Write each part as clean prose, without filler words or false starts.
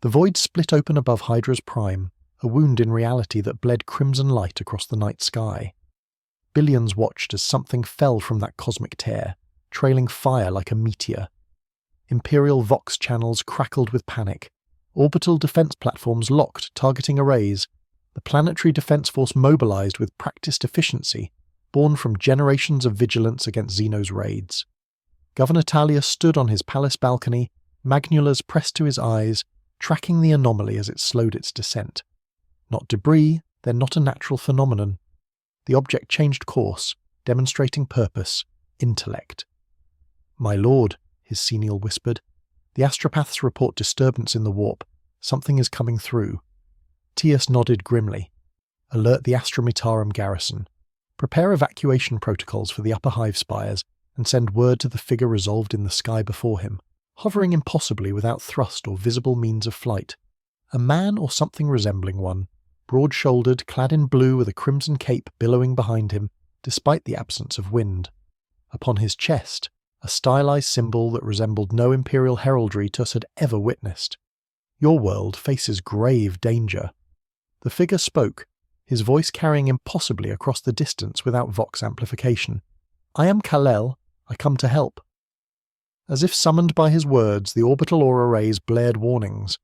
The void split open above Hydra's prime, a wound in reality that bled crimson light across the night sky. Billions watched as something fell from that cosmic tear, trailing fire like a meteor. Imperial Vox channels crackled with panic. Orbital defense platforms locked, targeting arrays. The planetary defense force mobilized with practiced efficiency, born from generations of vigilance against Xeno's raids. Governor Talia stood on his palace balcony, magnulas pressed to his eyes, tracking the anomaly as it slowed its descent. Not debris, then not a natural phenomenon. The object changed course, demonstrating purpose, intellect. "My lord," his senior whispered, "the astropaths report disturbance in the warp. Something is coming through." Tius nodded grimly. "Alert the Astrometarum garrison. Prepare evacuation protocols for the upper hive spires, and send word to the figure resolved in the sky before him, hovering impossibly without thrust or visible means of flight. A man or something resembling one, broad-shouldered, clad in blue with a crimson cape billowing behind him, despite the absence of wind. Upon his chest, a stylized symbol that resembled no imperial heraldry Tus had ever witnessed. Your world faces grave danger." The figure spoke, his voice carrying impossibly across the distance without Vox amplification. "I am Kal-El. I come to help." As if summoned by his words, the orbital aura rays blared warnings.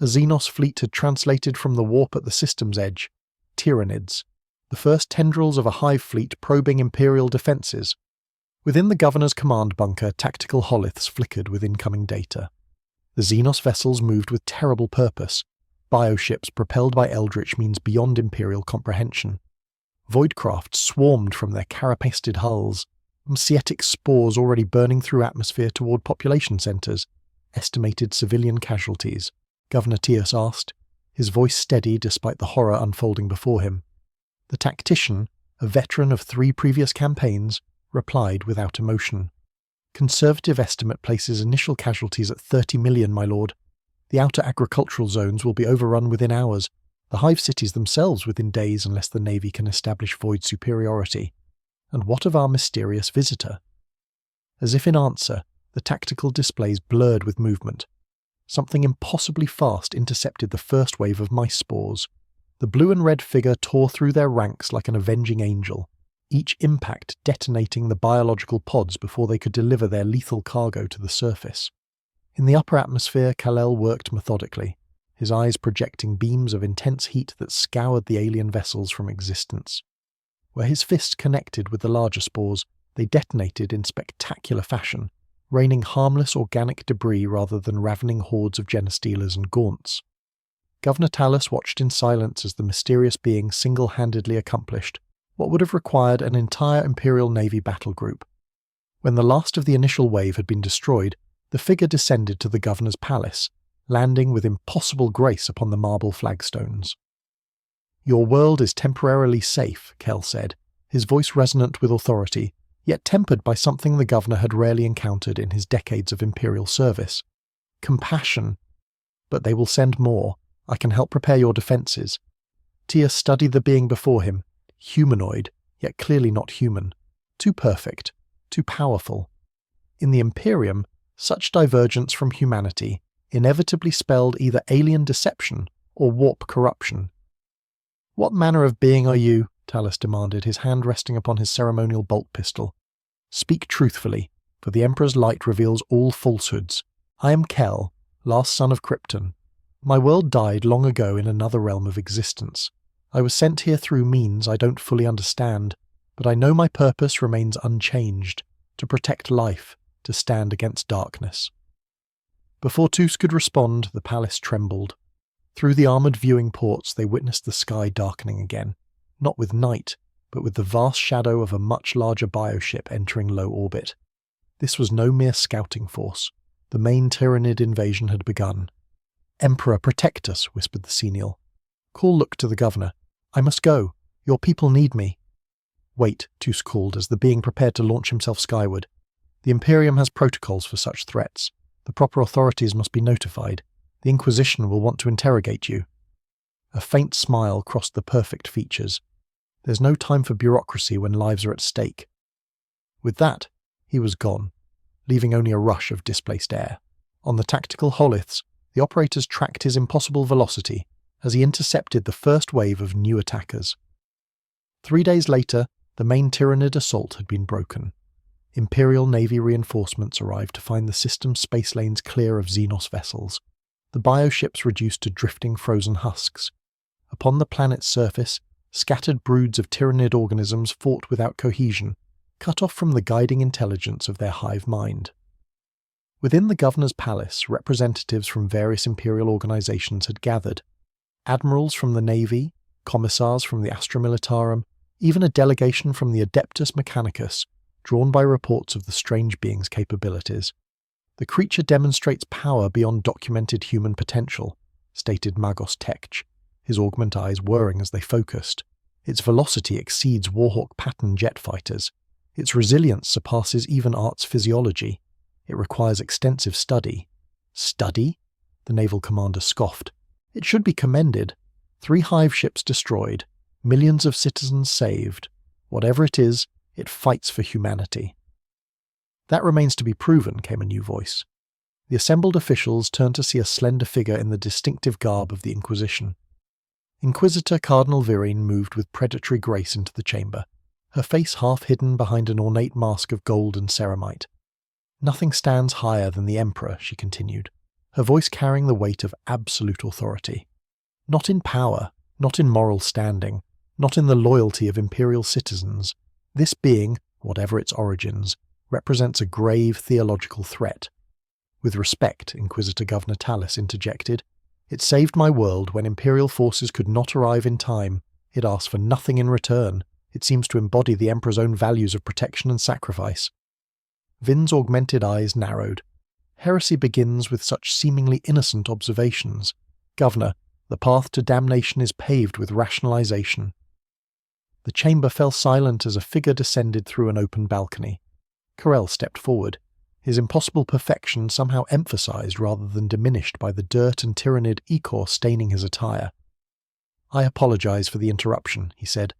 A Xenos fleet had translated from the warp at the system's edge. Tyranids, the first tendrils of a hive fleet probing imperial defences. Within the governor's command bunker, tactical holiths flickered with incoming data. The Xenos vessels moved with terrible purpose. Bioships propelled by eldritch means beyond imperial comprehension. Voidcraft swarmed from their carapaced hulls, msietic spores already burning through atmosphere toward population centres. Estimated civilian casualties, Governor Tius asked, his voice steady despite the horror unfolding before him. The tactician, a veteran of 3 previous campaigns, replied without emotion. "Conservative estimate places initial casualties at 30 million, my lord. The outer agricultural zones will be overrun within hours, the hive cities themselves within days unless the Navy can establish void superiority. And what of our mysterious visitor?" As if in answer, the tactical displays blurred with movement. Something impossibly fast intercepted the first wave of mice spores. The blue and red figure tore through their ranks like an avenging angel, each impact detonating the biological pods before they could deliver their lethal cargo to the surface. In the upper atmosphere, Kal-El worked methodically, his eyes projecting beams of intense heat that scoured the alien vessels from existence. Where his fists connected with the larger spores, they detonated in spectacular fashion, raining harmless organic debris rather than ravening hordes of genostealers and gaunts. Governor Talus watched in silence as the mysterious being single-handedly accomplished what would have required an entire Imperial Navy battle group. When the last of the initial wave had been destroyed, the figure descended to the governor's palace, landing with impossible grace upon the marble flagstones. "Your world is temporarily safe," Kel said, his voice resonant with authority, yet tempered by something the governor had rarely encountered in his decades of imperial service. "Compassion. But they will send more. I can help prepare your defences." Tia studied the being before him, humanoid, yet clearly not human. Too perfect, too powerful. In the Imperium, such divergence from humanity inevitably spelled either alien deception or warp corruption. "What manner of being are you?" Talus demanded, his hand resting upon his ceremonial bolt pistol. "Speak truthfully, for the Emperor's light reveals all falsehoods. I am Kel, last son of Krypton. My world died long ago in another realm of existence. I was sent here through means I don't fully understand, but I know my purpose remains unchanged, to protect life, to stand against darkness." Before Tus could respond, the palace trembled. Through the armoured viewing ports they witnessed the sky darkening again, not with night, but with the vast shadow of a much larger bioship entering low orbit. This was no mere scouting force. The main Tyranid invasion had begun. "Emperor, protect us," whispered the Senior. Call looked to the governor. "I must go. Your people need me." "Wait," Tus called as the being prepared to launch himself skyward. "The Imperium has protocols for such threats. The proper authorities must be notified. The Inquisition will want to interrogate you." A faint smile crossed the perfect features. There's no time for bureaucracy when lives are at stake. With that, he was gone, leaving only a rush of displaced air. On the tactical holiths, The operators tracked his impossible velocity as he intercepted the first wave of new attackers. 3 days later, the main Tyranid assault had been broken. Imperial Navy reinforcements arrived to find the system's space lanes clear of Xenos vessels, the bioships reduced to drifting frozen husks. Upon the planet's surface, scattered broods of Tyranid organisms fought without cohesion, cut off from the guiding intelligence of their hive mind. Within the governor's palace, representatives from various imperial organizations had gathered. Admirals from the Navy, commissars from the Astra Militarum, even a delegation from the Adeptus Mechanicus, drawn by reports of the strange being's capabilities. The creature demonstrates power beyond documented human potential, stated Magos Tekch, his augment eyes whirring as they focused. Its velocity exceeds Warhawk pattern jet fighters. Its resilience surpasses even Art's physiology. It requires extensive study. Study? The naval commander scoffed. It should be commended. 3 hive ships destroyed, millions of citizens saved. Whatever it is, it fights for humanity. That remains to be proven, came a new voice. The assembled officials turned to see a slender figure in the distinctive garb of the Inquisition. Inquisitor Cardinal Virine moved with predatory grace into the chamber, her face half hidden behind an ornate mask of gold and ceramite. Nothing stands higher than the Emperor, she continued, her voice carrying the weight of absolute authority. Not in power, not in moral standing, not in the loyalty of imperial citizens. This being, whatever its origins, represents a grave theological threat. With respect, Inquisitor Governor Tallis interjected, it saved my world when imperial forces could not arrive in time. It asked for nothing in return. It seems to embody the Emperor's own values of protection and sacrifice. Vin's augmented eyes narrowed. Heresy begins with such seemingly innocent observations. Governor, the path to damnation is paved with rationalization. The chamber fell silent as a figure descended through an open balcony. Corell stepped forward, his impossible perfection somehow emphasized rather than diminished by the dirt and Tyranid ichor staining his attire. I apologize for the interruption, he said,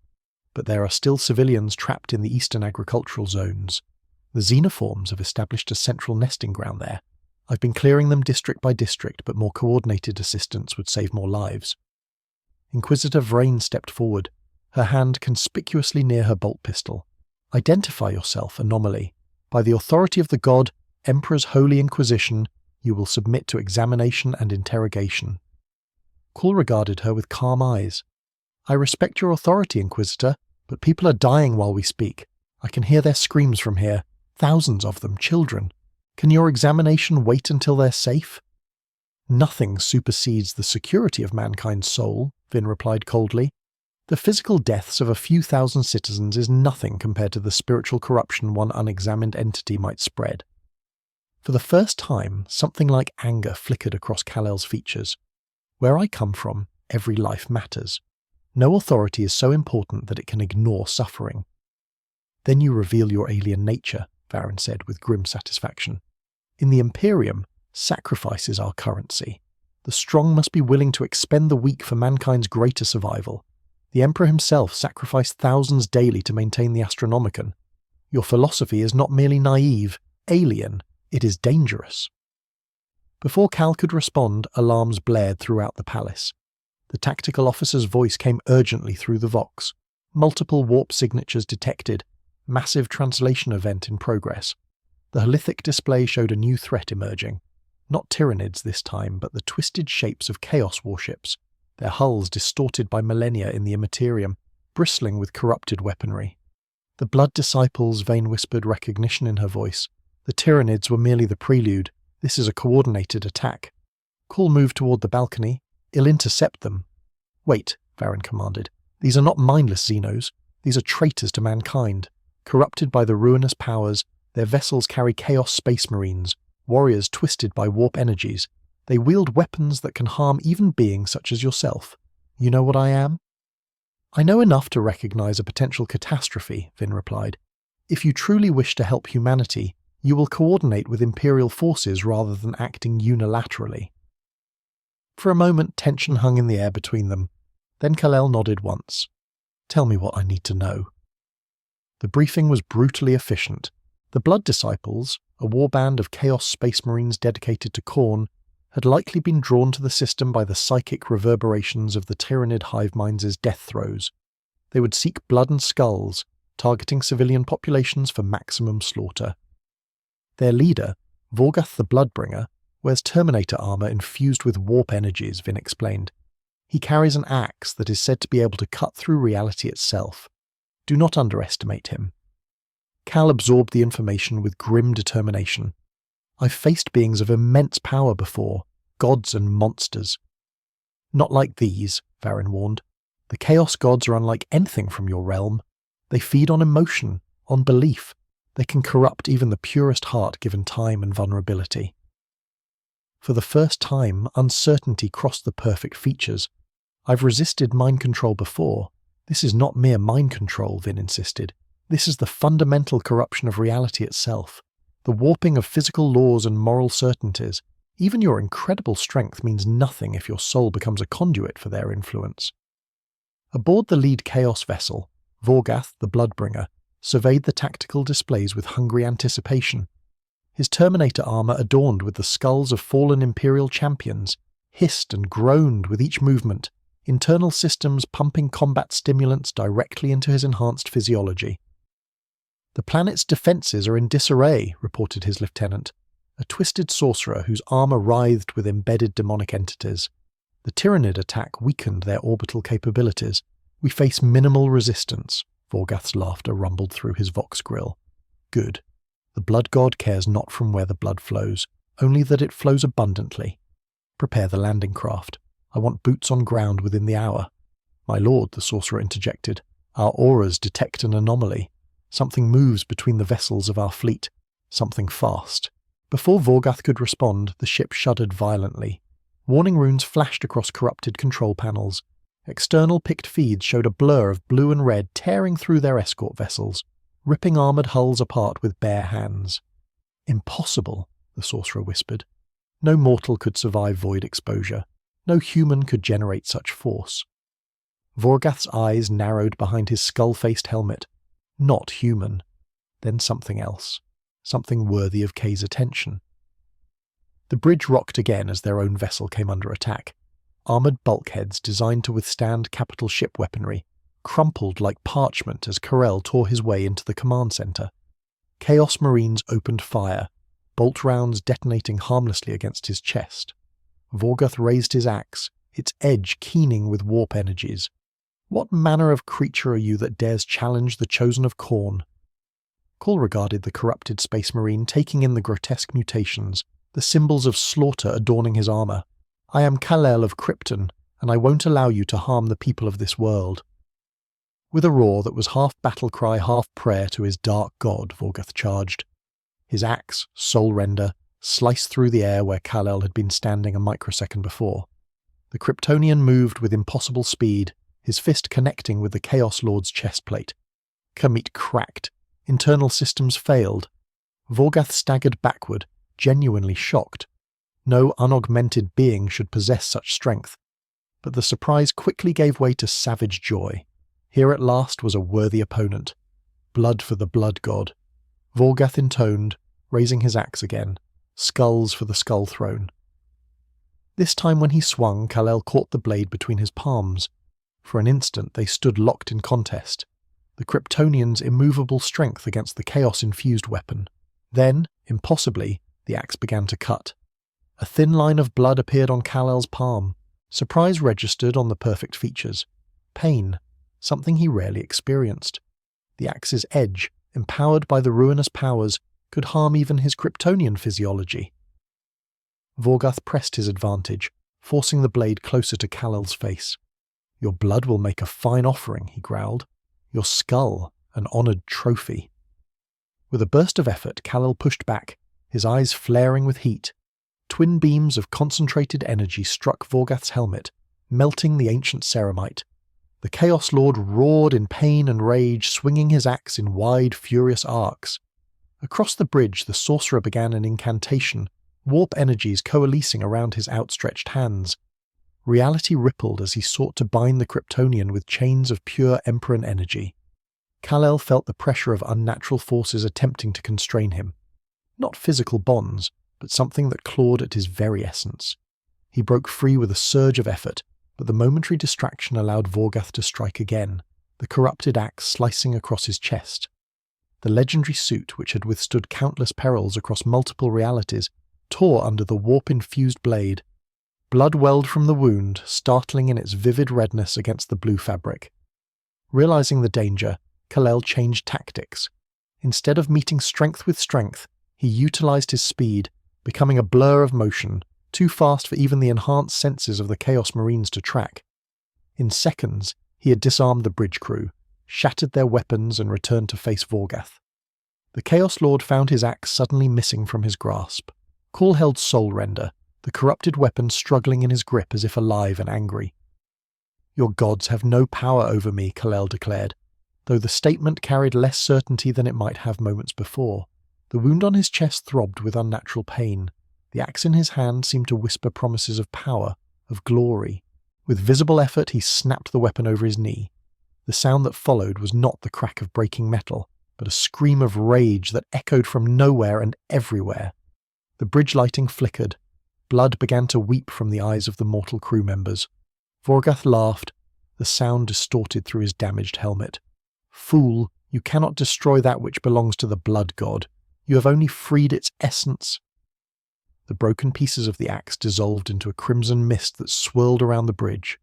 but there are still civilians trapped in the eastern agricultural zones. The xenoforms have established a central nesting ground there. I've been clearing them district by district, but more coordinated assistance would save more lives. Inquisitor Vrain stepped forward, her hand conspicuously near her bolt pistol. Identify yourself, anomaly. By the authority of the god, Emperor's Holy Inquisition, you will submit to examination and interrogation. Kuhl regarded her with calm eyes. I respect your authority, Inquisitor, but people are dying while we speak. I can hear their screams from here. Thousands of them, children. Can your examination wait until they're safe? Nothing supersedes the security of mankind's soul, Vin replied coldly. The physical deaths of a few thousand citizens is nothing compared to the spiritual corruption one unexamined entity might spread. For the first time, something like anger flickered across Kal-El's features. Where I come from, every life matters. No authority is so important that it can ignore suffering. Then you reveal your alien nature, Varen said with grim satisfaction. In the Imperium, sacrifice is our currency. The strong must be willing to expend the weak for mankind's greater survival. The Emperor himself sacrificed thousands daily to maintain the Astronomicon. Your philosophy is not merely naive, alien, it is dangerous. Before Cal could respond, alarms blared throughout the palace. The tactical officer's voice came urgently through the Vox. Multiple warp signatures detected. Massive translation event in progress. The halithic display showed a new threat emerging. Not Tyranids this time, but the twisted shapes of Chaos warships, their hulls distorted by millennia in the Immaterium, bristling with corrupted weaponry. The Blood Disciples, Vane whispered recognition in her voice. The Tyranids were merely the prelude. This is a coordinated attack. Kuhl moved toward the balcony. I'll intercept them. Wait, Varen commanded. These are not mindless Xenos. These are traitors to mankind. Corrupted by the ruinous powers, their vessels carry Chaos Space Marines, warriors twisted by warp energies. They wield weapons that can harm even beings such as yourself. You know what I am? I know enough to recognize a potential catastrophe, Vin replied. If you truly wish to help humanity, you will coordinate with Imperial forces rather than acting unilaterally. For a moment, tension hung in the air between them. Then Kal-El nodded once. Tell me what I need to know. The briefing was brutally efficient. The Blood Disciples, a warband of Chaos Space Marines dedicated to Khorne, had likely been drawn to the system by the psychic reverberations of the Tyranid hive minds' death throes. They would seek blood and skulls, targeting civilian populations for maximum slaughter. Their leader, Vorgath the Bloodbringer, wears Terminator armor infused with warp energies, Vin explained. He carries an axe that is said to be able to cut through reality itself. Do not underestimate him. Cal absorbed the information with grim determination. I've faced beings of immense power before, gods and monsters. Not like these, Varin warned. The Chaos Gods are unlike anything from your realm. They feed on emotion, on belief. They can corrupt even the purest heart given time and vulnerability. For the first time, uncertainty crossed the perfect features. I've resisted mind control before. This is not mere mind control, Vin insisted. This is the fundamental corruption of reality itself. The warping of physical laws and moral certainties. Even your incredible strength means nothing if your soul becomes a conduit for their influence. Aboard the lead Chaos vessel, Vorgath the Bloodbringer surveyed the tactical displays with hungry anticipation. His Terminator armor adorned with the skulls of fallen Imperial champions, hissed and groaned with each movement, internal systems pumping combat stimulants directly into his enhanced physiology. The planet's defences are in disarray, reported his lieutenant, a twisted sorcerer whose armour writhed with embedded demonic entities. The Tyranid attack weakened their orbital capabilities. We face minimal resistance. Vorgath's laughter rumbled through his vox grill. Good. The blood god cares not from where the blood flows, only that it flows abundantly. Prepare the landing craft. I want boots on ground within the hour. My lord, the sorcerer interjected, our auras detect an anomaly. Something moves between the vessels of our fleet. Something fast. Before Vorgath could respond, the ship shuddered violently. Warning runes flashed across corrupted control panels. External picked feeds showed a blur of blue and red tearing through their escort vessels, ripping armoured hulls apart with bare hands. Impossible, the sorcerer whispered. No mortal could survive void exposure. No human could generate such force. Vorgath's eyes narrowed behind his skull-faced helmet. Not human. Then something else. Something worthy of Kay's attention. The bridge rocked again as their own vessel came under attack. Armoured bulkheads designed to withstand capital ship weaponry crumpled like parchment as Karel tore his way into the command centre. Chaos Marines opened fire, bolt rounds detonating harmlessly against his chest. Vorgath raised his axe, its edge keening with warp energies. What manner of creature are you that dares challenge the chosen of Khorne? Khal regarded the corrupted space marine, taking in the grotesque mutations, the symbols of slaughter adorning his armour. I am Kal-El of Krypton, and I won't allow you to harm the people of this world. With a roar that was half battle cry, half prayer to his dark god, Vorgath charged. His axe, Soul Render, sliced through the air where Kal-El had been standing a microsecond before. The Kryptonian moved with impossible speed, his fist connecting with the Chaos Lord's chestplate. Kermit cracked. Internal systems failed. Vorgath staggered backward, genuinely shocked. No unaugmented being should possess such strength. But the surprise quickly gave way to savage joy. Here at last was a worthy opponent. Blood for the blood god. Vorgath intoned, raising his axe again. Skulls for the skull throne. This time when he swung, Kal-El caught the blade between his palms. For an instant they stood locked in contest. The Kryptonian's immovable strength against the chaos-infused weapon. Then, impossibly, the axe began to cut. A thin line of blood appeared on Kal-El's palm. Surprise registered on the perfect features. Pain, something he rarely experienced. The axe's edge, empowered by the ruinous powers, could harm even his Kryptonian physiology. Vorgath pressed his advantage, forcing the blade closer to Kal-El's face. Your blood will make a fine offering, he growled. Your skull, an honoured trophy. With a burst of effort, Kal-El pushed back, his eyes flaring with heat. Twin beams of concentrated energy struck Vorgath's helmet, melting the ancient ceramite. The Chaos Lord roared in pain and rage, swinging his axe in wide, furious arcs. Across the bridge, the sorcerer began an incantation, warp energies coalescing around his outstretched hands. Reality rippled as he sought to bind the Kryptonian with chains of pure Emperor energy. Kal-El felt the pressure of unnatural forces attempting to constrain him. Not physical bonds, but something that clawed at his very essence. He broke free with a surge of effort, but the momentary distraction allowed Vorgath to strike again, the corrupted axe slicing across his chest. The legendary suit, which had withstood countless perils across multiple realities, tore under the warp-infused blade. Blood welled from the wound, startling in its vivid redness against the blue fabric. Realizing the danger, Kal-El changed tactics. Instead of meeting strength with strength, he utilized his speed, becoming a blur of motion, too fast for even the enhanced senses of the Chaos Marines to track. In seconds, he had disarmed the bridge crew, shattered their weapons and returned to face Vorgath. The Chaos Lord found his axe suddenly missing from his grasp. Khal held Soul Render, the corrupted weapon struggling in his grip as if alive and angry. "Your gods have no power over me," Kal-El declared, though the statement carried less certainty than it might have moments before. The wound on his chest throbbed with unnatural pain. The axe in his hand seemed to whisper promises of power, of glory. With visible effort, he snapped the weapon over his knee. The sound that followed was not the crack of breaking metal, but a scream of rage that echoed from nowhere and everywhere. The bridge lighting flickered. Blood began to weep from the eyes of the mortal crew members. Vorgath laughed, the sound distorted through his damaged helmet. "Fool, you cannot destroy that which belongs to the blood god. You have only freed its essence." The broken pieces of the axe dissolved into a crimson mist that swirled around the bridge.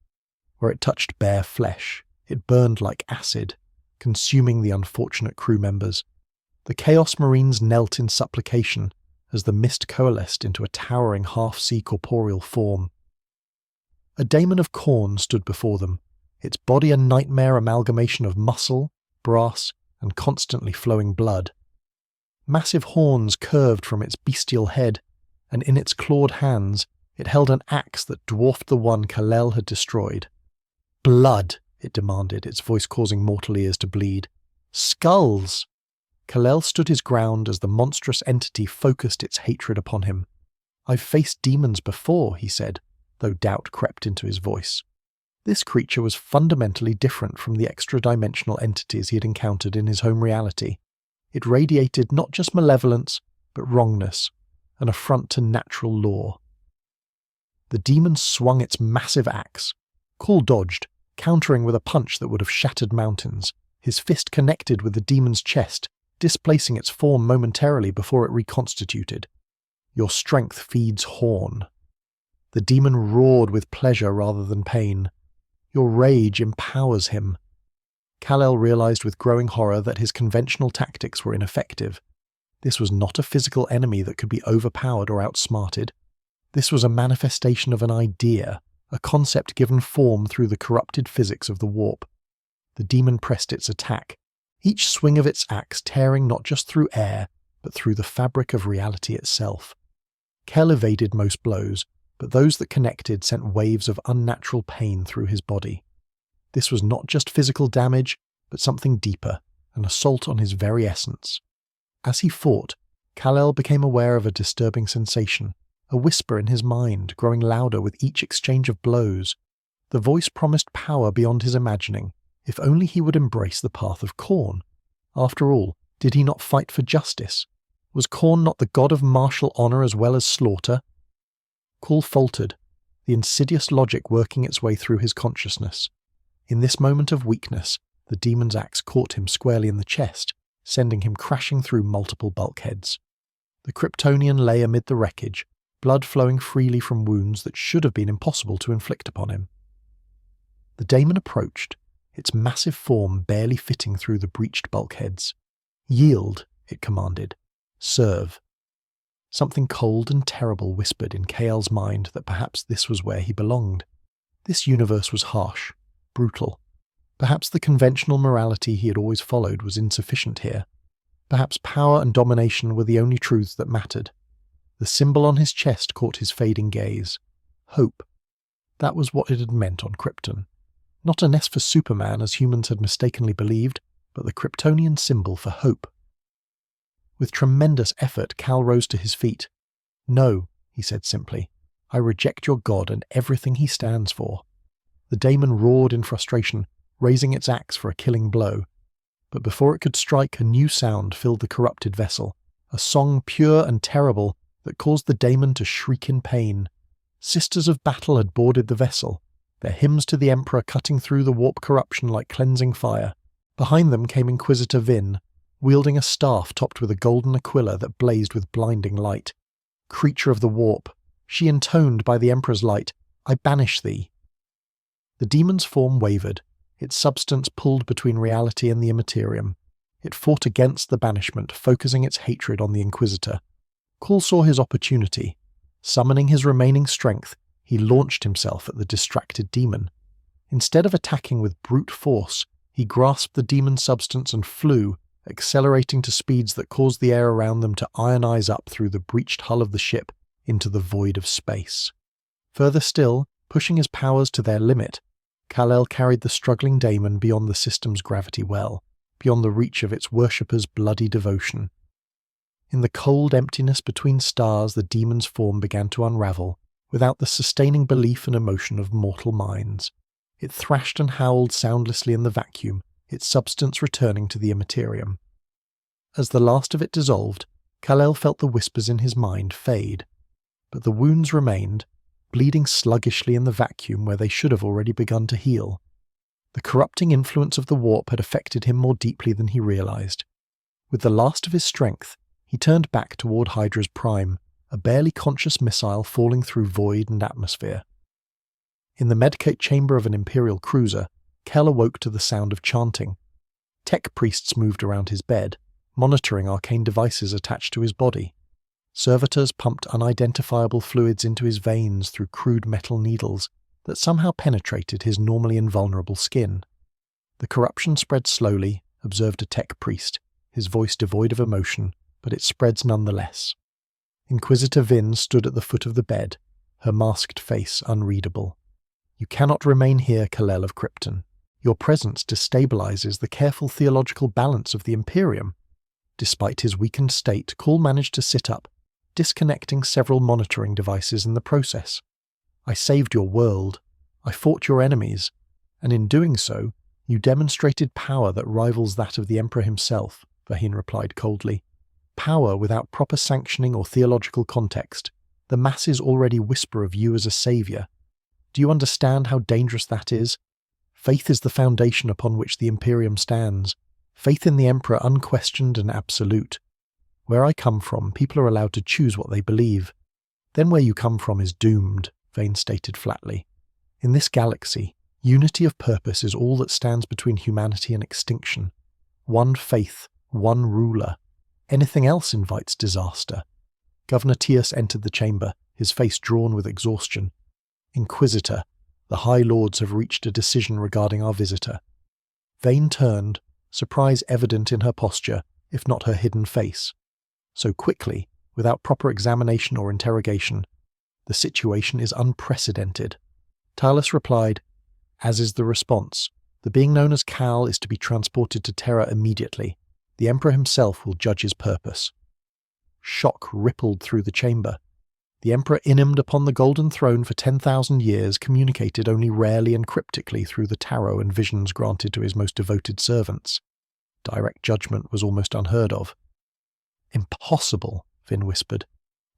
Where it touched bare flesh, it burned like acid, consuming the unfortunate crew members. The Chaos Marines knelt in supplication as the mist coalesced into a towering half-sea corporeal form. A daemon of Khorne stood before them, its body a nightmare amalgamation of muscle, brass, and constantly flowing blood. Massive horns curved from its bestial head, and in its clawed hands it held an axe that dwarfed the one Kal-El had destroyed. "Blood!" it demanded, its voice causing mortal ears to bleed. "Skulls!" Kal-El stood his ground as the monstrous entity focused its hatred upon him. "I've faced demons before," he said, though doubt crept into his voice. This creature was fundamentally different from the extra-dimensional entities he had encountered in his home reality. It radiated not just malevolence, but wrongness, an affront to natural law. The demon swung its massive axe. Khal dodged, countering with a punch that would have shattered mountains. His fist connected with the demon's chest, displacing its form momentarily before it reconstituted. "Your strength feeds Horn." The demon roared with pleasure rather than pain. "Your rage empowers him." Kal-El realized with growing horror that his conventional tactics were ineffective. This was not a physical enemy that could be overpowered or outsmarted. This was a manifestation of an idea, a concept given form through the corrupted physics of the warp. The demon pressed its attack, each swing of its axe tearing not just through air, but through the fabric of reality itself. Kel evaded most blows, but those that connected sent waves of unnatural pain through his body. This was not just physical damage, but something deeper, an assault on his very essence. As he fought, Kal-El became aware of a disturbing sensation, a whisper in his mind, growing louder with each exchange of blows. The voice promised power beyond his imagining, if only he would embrace the path of Khorne. After all, did he not fight for justice? Was Khorne not the god of martial honor as well as slaughter? Khal faltered, the insidious logic working its way through his consciousness. In this moment of weakness, the demon's axe caught him squarely in the chest, sending him crashing through multiple bulkheads. The Kryptonian lay amid the wreckage, blood flowing freely from wounds that should have been impossible to inflict upon him. The daemon approached, its massive form barely fitting through the breached bulkheads. "Yield," it commanded. "Serve." Something cold and terrible whispered in Kal-El's mind that perhaps this was where he belonged. This universe was harsh, brutal. Perhaps the conventional morality he had always followed was insufficient here. Perhaps power and domination were the only truths that mattered. The symbol on his chest caught his fading gaze. Hope. That was what it had meant on Krypton. Not a nest for Superman as humans had mistakenly believed, but the Kryptonian symbol for hope. With tremendous effort, Kal rose to his feet. "No," he said simply. "I reject your god and everything he stands for." The daemon roared in frustration, raising its axe for a killing blow. But before it could strike, a new sound filled the corrupted vessel, a song pure and terrible that caused the daemon to shriek in pain. Sisters of battle had boarded the vessel, their hymns to the Emperor cutting through the warp corruption like cleansing fire. Behind them came Inquisitor Vin, wielding a staff topped with a golden aquila that blazed with blinding light. Creature of the warp, she intoned by the Emperor's light, I banish thee. The demon's form wavered, its substance pulled between reality and the immaterium. It fought against the banishment, focusing its hatred on the Inquisitor. Call saw his opportunity. Summoning his remaining strength, he launched himself at the distracted demon. Instead of attacking with brute force, he grasped the demon's substance and flew, accelerating to speeds that caused the air around them to ionize up through the breached hull of the ship into the void of space. Further still, pushing his powers to their limit, Kal-El carried the struggling daemon beyond the system's gravity well, beyond the reach of its worshippers' bloody devotion. In the cold emptiness between stars, the demon's form began to unravel, without the sustaining belief and emotion of mortal minds. It thrashed and howled soundlessly in the vacuum, its substance returning to the immaterium. As the last of it dissolved, Kal-El felt the whispers in his mind fade, but the wounds remained, bleeding sluggishly in the vacuum where they should have already begun to heal. The corrupting influence of the warp had affected him more deeply than he realized. With the last of his strength, he turned back toward Hydra's prime, a barely conscious missile falling through void and atmosphere. In the medicate chamber of an Imperial cruiser, Kel awoke to the sound of chanting. Tech priests moved around his bed, monitoring arcane devices attached to his body. Servitors pumped unidentifiable fluids into his veins through crude metal needles that somehow penetrated his normally invulnerable skin. The corruption spread slowly, observed a tech priest, his voice devoid of emotion, but it spreads nonetheless. Inquisitor Vin stood at the foot of the bed, her masked face unreadable. You cannot remain here, Kal-El of Krypton. Your presence destabilizes the careful theological balance of the Imperium. Despite his weakened state, Kal managed to sit up, disconnecting several monitoring devices in the process. I saved your world. I fought your enemies. And in doing so, you demonstrated power that rivals that of the Emperor himself, Vahin replied coldly. Power without proper sanctioning or theological context. The masses already whisper of you as a savior. Do you understand how dangerous that is? Faith is the foundation upon which the Imperium stands. Faith in the Emperor unquestioned and absolute. Where I come from, people are allowed to choose what they believe. Then where you come from is doomed, Vane stated flatly. In this galaxy, unity of purpose is all that stands between humanity and extinction. One faith, one ruler. Anything else invites disaster. Governor Tius entered the chamber, his face drawn with exhaustion. Inquisitor, the High Lords have reached a decision regarding our visitor. Vane turned, surprise evident in her posture, if not her hidden face. So quickly, without proper examination or interrogation, the situation is unprecedented. Talus replied, as is the response. The being known as Kal is to be transported to Terra immediately. The Emperor himself will judge his purpose. Shock rippled through the chamber. The Emperor inimed upon the Golden Throne for 10,000 years communicated only rarely and cryptically through the tarot and visions granted to his most devoted servants. Direct judgment was almost unheard of. Impossible, Vin whispered.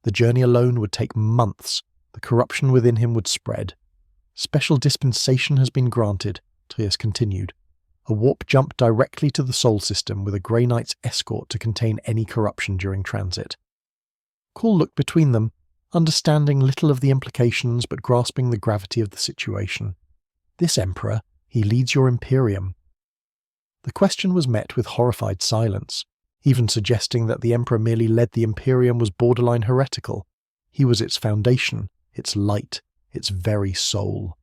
The journey alone would take months. The corruption within him would spread. Special dispensation has been granted, Trias continued. A warp jump directly to the Sol system with a Grey Knight's escort to contain any corruption during transit. Kal looked between them, understanding little of the implications but grasping the gravity of the situation. This Emperor, he leads your Imperium. The question was met with horrified silence. Even suggesting that the Emperor merely led the Imperium was borderline heretical. He was its foundation, its light, its very soul.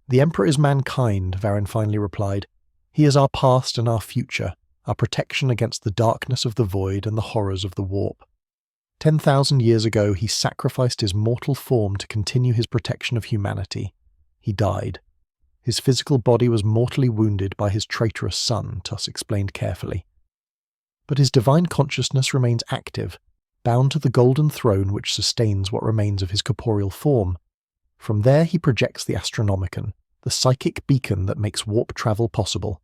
The Emperor is mankind, Varen finally replied. He is our past and our future, our protection against the darkness of the void and the horrors of the warp. 10,000 years ago he sacrificed his mortal form to continue his protection of humanity. He died. His physical body was mortally wounded by his traitorous son, Tuss explained carefully. But his divine consciousness remains active, bound to the golden throne which sustains what remains of his corporeal form. From there he projects the Astronomicon, the psychic beacon that makes warp travel possible.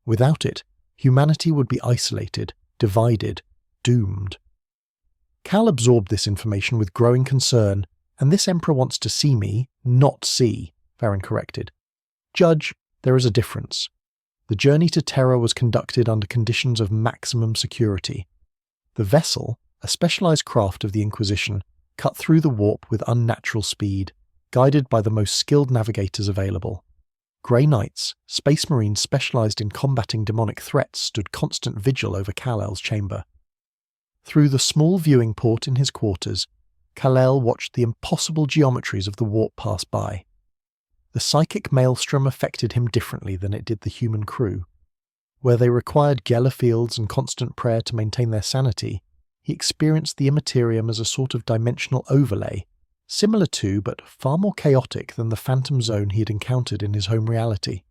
Without it, humanity would be isolated, divided, doomed. Kal absorbed this information with growing concern, And this Emperor wants to see me, not see, Varen corrected. Judge, there is a difference. The journey to Terra was conducted under conditions of maximum security. The vessel, a specialized craft of the Inquisition, cut through the warp with unnatural speed, guided by the most skilled navigators available. Grey Knights, space marines specialized in combating demonic threats, stood constant vigil over Kal-El's chamber. Through the small viewing port in his quarters, Kal-El watched the impossible geometries of the warp pass by. The psychic maelstrom affected him differently than it did the human crew. Where they required Geller fields and constant prayer to maintain their sanity, he experienced the immaterium as a sort of dimensional overlay, similar to but far more chaotic than the phantom zone he had encountered in his home reality.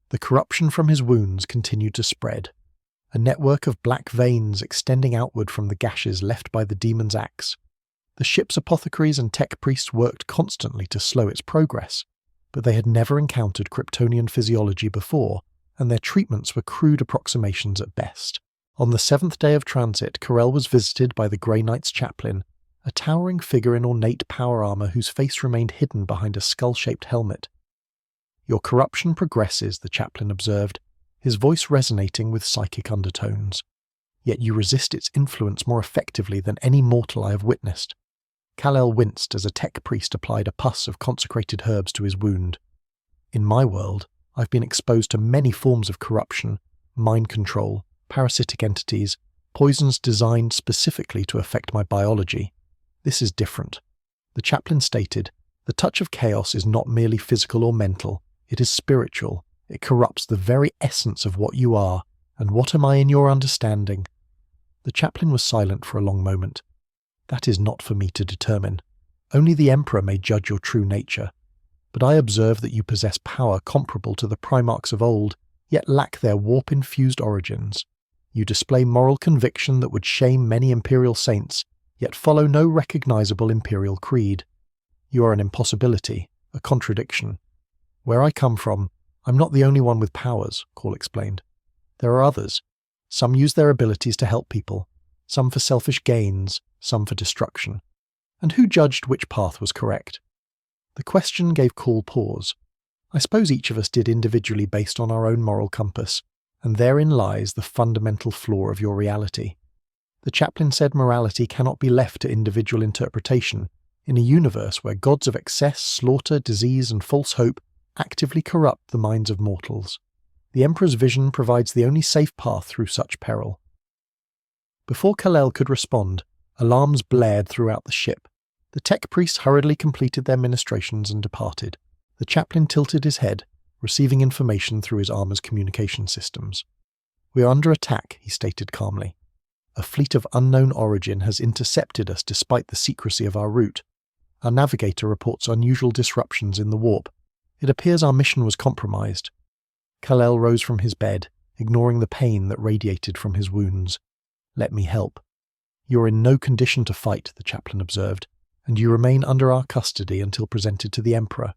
The corruption from his wounds continued to spread, a network of black veins extending outward from the gashes left by the demon's axe. The ship's apothecaries and tech priests worked constantly to slow its progress, but they had never encountered Kryptonian physiology before, and their treatments were crude approximations at best. On the 7th day of transit, Karel was visited by the Grey Knight's chaplain, a towering figure in ornate power armor whose face remained hidden behind a skull-shaped helmet. "Your corruption progresses," the chaplain observed, his voice resonating with psychic undertones. "Yet you resist its influence more effectively than any mortal I have witnessed." Kal-El winced as a tech priest applied a pus of consecrated herbs to his wound. "In my world, I've been exposed to many forms of corruption, mind control, parasitic entities, poisons designed specifically to affect my biology. This is different." The chaplain stated, "The touch of chaos is not merely physical or mental, it is spiritual. It corrupts the very essence of what you are, and what am I in your understanding?" The chaplain was silent for a long moment. "That is not for me to determine. Only the Emperor may judge your true nature. But I observe that you possess power comparable to the Primarchs of old, yet lack their warp-infused origins. You display moral conviction that would shame many Imperial saints, yet follow no recognizable Imperial creed. You are an impossibility, a contradiction. Where I come from, I'm not the only one with powers," Call explained. "There are others. Some use their abilities to help people, some for selfish gains, some for destruction. And who judged which path was correct?" The question gave Call pause. "I suppose each of us did individually based on our own moral compass, and therein lies the fundamental flaw of your reality." The chaplain said morality cannot be left to individual interpretation in a universe where gods of excess, slaughter, disease, and false hope actively corrupt the minds of mortals. The Emperor's vision provides the only safe path through such peril. Before Kal-El could respond, alarms blared throughout the ship. The tech priests hurriedly completed their ministrations and departed. The chaplain tilted his head, receiving information through his armor's communication systems. "We are under attack," he stated calmly. "A fleet of unknown origin has intercepted us despite the secrecy of our route. Our navigator reports unusual disruptions in the warp. It appears our mission was compromised." Kal-El rose from his bed, ignoring the pain that radiated from his wounds. "Let me help." "You are in no condition to fight," the chaplain observed, "and you remain under our custody until presented to the Emperor."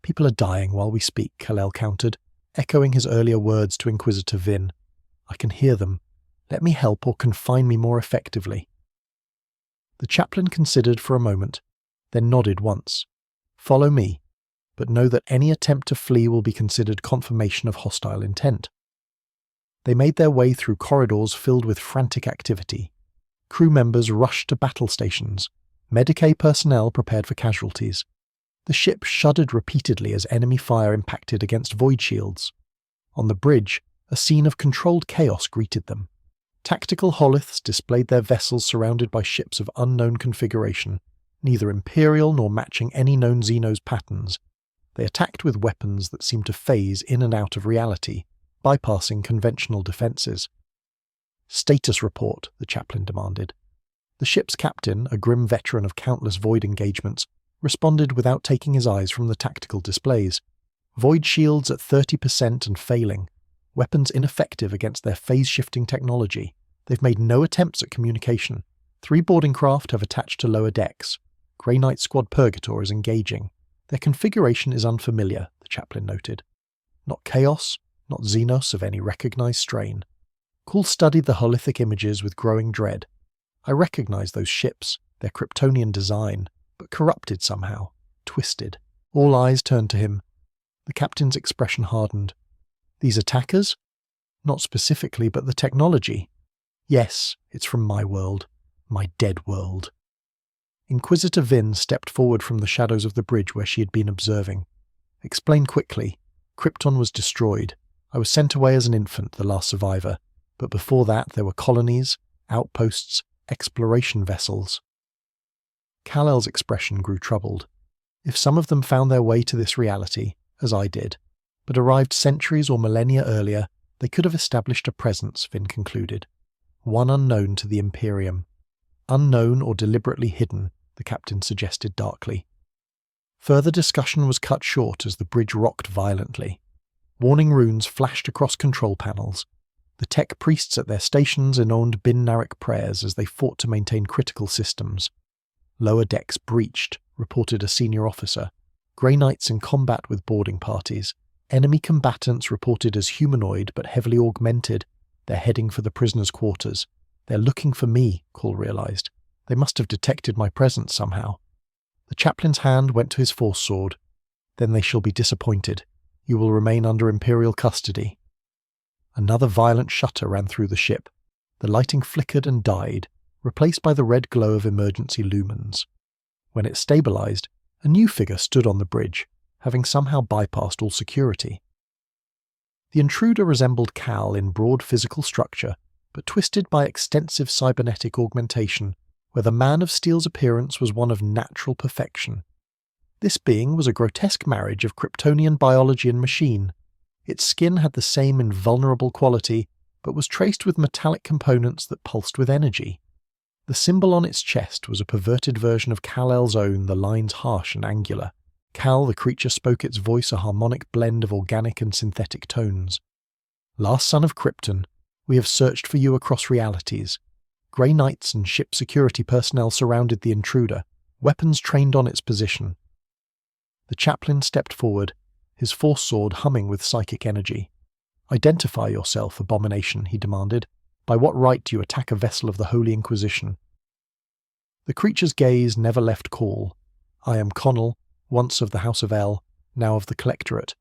"People are dying while we speak," Kal-El countered, echoing his earlier words to Inquisitor Vin. "I can hear them. Let me help or confine me more effectively." The chaplain considered for a moment, then nodded once. "Follow me, but know that any attempt to flee will be considered confirmation of hostile intent." They made their way through corridors filled with frantic activity. Crew members rushed to battle stations. Medicae personnel prepared for casualties. The ship shuddered repeatedly as enemy fire impacted against void shields. On the bridge, a scene of controlled chaos greeted them. Tactical holiths displayed their vessels surrounded by ships of unknown configuration, neither Imperial nor matching any known Xenos patterns. They attacked with weapons that seemed to phase in and out of reality, bypassing conventional defenses. "Status report," the chaplain demanded. The ship's captain, a grim veteran of countless void engagements, responded without taking his eyes from the tactical displays. "Void shields at 30% and failing. Weapons ineffective against their phase-shifting technology. They've made no attempts at communication. 3 boarding craft have attached to lower decks. Grey Knight Squad Purgator is engaging. Their configuration is unfamiliar," the chaplain noted. "Not Chaos, not Xenos of any recognized strain." Call studied the holithic images with growing dread. "I recognize those ships, their Kryptonian design. but corrupted somehow, twisted. All eyes turned to him. The captain's expression hardened. These attackers? Not specifically, but the technology. Yes, it's from my world. My dead world. Inquisitor Vin stepped forward from the shadows of the bridge where she had been observing. Explain quickly. Krypton was destroyed. I was sent away as an infant, the last survivor. But before that, there were colonies, outposts, exploration vessels. Kal-El's expression grew troubled. If some of them found their way to this reality, as I did, but arrived centuries or millennia earlier, they could have established a presence, Vin concluded. One unknown to the Imperium. Unknown or deliberately hidden, the captain suggested darkly. Further discussion was cut short as the bridge rocked violently. Warning runes flashed across control panels. The tech priests at their stations intoned Bin-Narik prayers as they fought to maintain critical systems. Lower decks breached, reported a senior officer. Grey Knights in combat with boarding parties. Enemy combatants reported as humanoid but heavily augmented. They're heading for the prisoners' quarters. They're looking for me, Call realized. They must have detected my presence somehow. The chaplain's hand went to his force sword. Then they shall be disappointed. You will remain under Imperial custody. Another violent shudder ran through the ship. The lighting flickered and died, replaced by the red glow of emergency lumens. When it stabilized, a new figure stood on the bridge, having somehow bypassed all security. The intruder resembled Kal in broad physical structure, but twisted by extensive cybernetic augmentation, where the man of steel's appearance was one of natural perfection. This being was a grotesque marriage of Kryptonian biology and machine. Its skin had the same invulnerable quality, but was traced with metallic components that pulsed with energy. The symbol on its chest was a perverted version of Kal-El's own, the lines harsh and angular. Kal, the creature, spoke its voice a harmonic blend of organic and synthetic tones. Last son of Krypton, we have searched for you across realities. Grey Knights and ship security personnel surrounded the intruder, weapons trained on its position. The chaplain stepped forward, his force sword humming with psychic energy. Identify yourself, abomination, he demanded. By what right do you attack a vessel of the Holy Inquisition? The creature's gaze never left Call. I am Connell, once of the House of El, now of the Collectorate.